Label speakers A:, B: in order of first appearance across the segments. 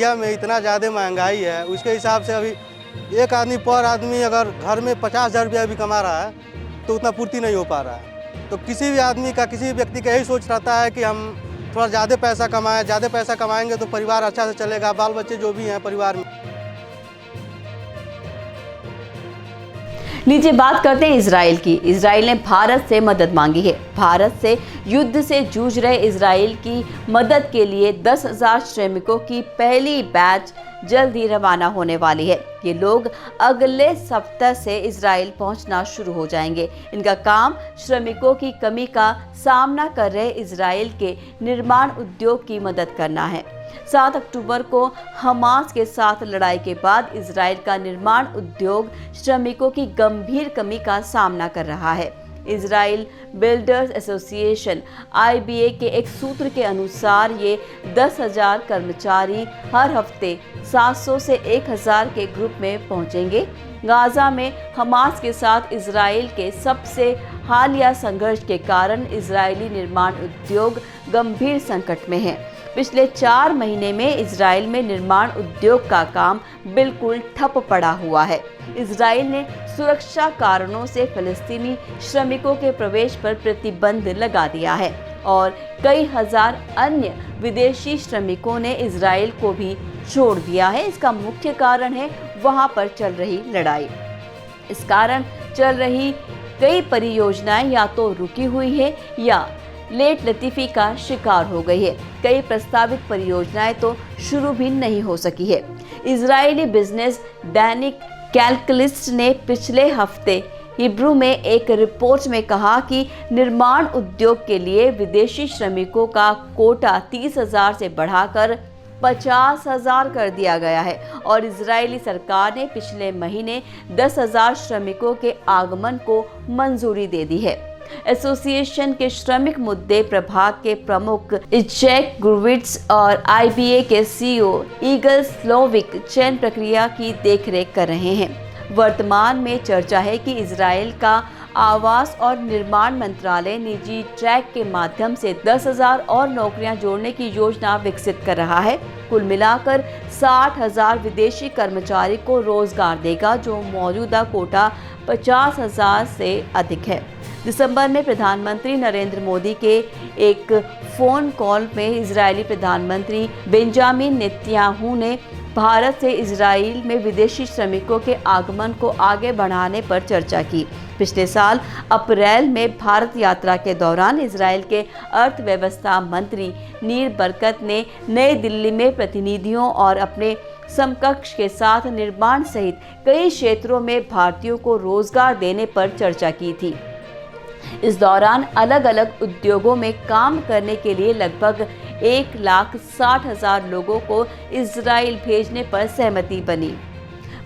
A: India में इतना ज़्यादा महंगाई है, उसके हिसाब से अभी एक आदमी पर आदमी अगर घर में 50,000 रुपया भी कमा रहा है तो उतना पूर्ति नहीं हो पा रहा है। तो किसी भी आदमी का, किसी भी व्यक्ति का यही सोच रहता है कि हम थोड़ा ज़्यादा पैसा कमाएं, ज़्यादा पैसा कमाएंगे तो परिवार अच्छा से चलेगा, बाल बच्चे जो भी हैं परिवार में।
B: लीजिए बात करते हैं इजराइल की। इजराइल ने भारत से मदद मांगी है। भारत से युद्ध से जूझ रहे इजराइल की मदद के लिए 10,000 श्रमिकों की पहली बैच जल्द ही रवाना होने वाली है। ये लोग अगले सप्ताह से इजराइल पहुंचना शुरू हो जाएंगे। इनका काम श्रमिकों की कमी का सामना कर रहे इजराइल के निर्माण उद्योग की मदद करना है। 7 अक्टूबर को हमास के साथ लड़ाई के बाद इजराइल का निर्माण उद्योग श्रमिकों की गंभीर कमी का सामना कर रहा है। इजराइल बिल्डर्स एसोसिएशन IBA के एक सूत्र के अनुसार ये 10,000 कर्मचारी हर हफ्ते 700 से 1,000 के ग्रुप में पहुंचेंगे। गाजा में हमास के साथ इजराइल के सबसे हालिया संघर्ष के कारण इजरायली निर्माण उद्योग गंभीर संकट में है। पिछले 4 महीने में इजराइल में निर्माण उद्योग का काम बिल्कुल ठप पड़ा हुआ है। इजराइल ने सुरक्षा कारणों से फिलिस्तीनी श्रमिकों के प्रवेश पर प्रतिबंध लगा दिया है और कई हजार अन्य विदेशी श्रमिकों ने इजराइल को भी छोड़ दिया है। इसका मुख्य कारण है वहां पर चल रही लड़ाई। इस कारण चल रही कई परियोजनाएं या तो रुकी हुई है या लेट लतीफी का शिकार हो गई है। कई प्रस्तावित परियोजनाएं तो शुरू भी नहीं हो सकी है। इजरायली बिजनेस दैनिक कैलकुलिस्ट ने पिछले हफ्ते हिब्रू में एक रिपोर्ट में कहा कि निर्माण उद्योग के लिए विदेशी श्रमिकों का कोटा 30,000 से बढ़ाकर 50,000 कर दिया गया है और इजरायली सरकार ने पिछले महीने 10,000 श्रमिकों के आगमन को मंजूरी दे दी है। एसोसिएशन के श्रमिक मुद्दे प्रभाग के प्रमुख इचेक गुरविट्स और IBA के CEO ईगल स्लोविक चयन प्रक्रिया की देखरेख कर रहे हैं। वर्तमान में चर्चा है कि इजराइल का आवास और निर्माण मंत्रालय निजी ट्रैक के माध्यम से 10,000 और नौकरियां जोड़ने की योजना विकसित कर रहा है। कुल मिलाकर 60,000 विदेशी कर्मचारी को रोजगार देगा, जो मौजूदा कोटा 50,000 से अधिक है। दिसंबर में प्रधानमंत्री नरेंद्र मोदी के एक फोन कॉल में इजरायली प्रधानमंत्री बेंजामिन नेतन्याहू ने भारत से इजराइल में विदेशी श्रमिकों के आगमन को आगे बढ़ाने पर चर्चा की। पिछले साल अप्रैल में भारत यात्रा के दौरान इजराइल के अर्थव्यवस्था मंत्री नीर बरकत ने नई दिल्ली में प्रतिनिधियों और अपने समकक्ष के साथ निर्माण सहित कई क्षेत्रों में भारतीयों को रोजगार देने पर चर्चा की थी। इस दौरान अलग अलग उद्योगों में काम करने के लिए लगभग 1,60,000 लोगों को इजराइल भेजने पर सहमति बनी।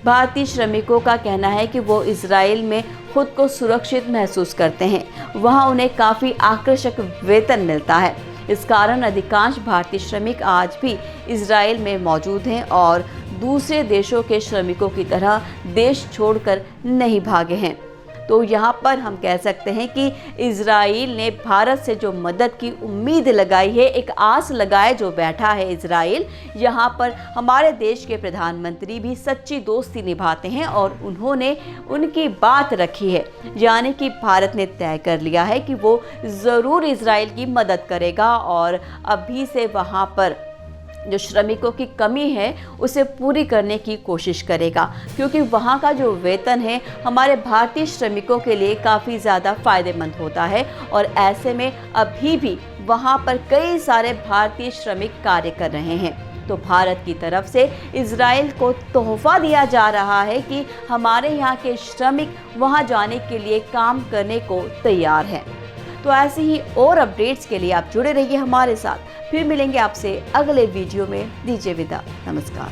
B: भारतीय श्रमिकों का कहना है कि वो इजराइल में खुद को सुरक्षित महसूस करते हैं। वहाँ उन्हें काफ़ी आकर्षक वेतन मिलता है। इस कारण अधिकांश भारतीय श्रमिक आज भी इजराइल में मौजूद हैं और दूसरे देशों के श्रमिकों की तरह देश छोड़कर नहीं भागे हैं। तो यहाँ पर हम कह सकते हैं कि इजराइल ने भारत से जो मदद की उम्मीद लगाई है, एक आस लगाए जो बैठा है इजराइल, यहाँ पर हमारे देश के प्रधानमंत्री भी सच्ची दोस्ती निभाते हैं और उन्होंने उनकी बात रखी है। यानी कि भारत ने तय कर लिया है कि वो ज़रूर इजराइल की मदद करेगा और अभी से वहाँ पर जो श्रमिकों की कमी है उसे पूरी करने की कोशिश करेगा, क्योंकि वहाँ का जो वेतन है हमारे भारतीय श्रमिकों के लिए काफ़ी ज़्यादा फ़ायदेमंद होता है और ऐसे में अभी भी वहाँ पर कई सारे भारतीय श्रमिक कार्य कर रहे हैं। तो भारत की तरफ से इजराइल को तोहफा दिया जा रहा है कि हमारे यहाँ के श्रमिक वहाँ जाने के लिए काम करने को तैयार हैं। तो ऐसे ही और अपडेट्स के लिए आप जुड़े रहिए हमारे साथ। फिर मिलेंगे आपसे अगले वीडियो में। दीजिए विदा। नमस्कार।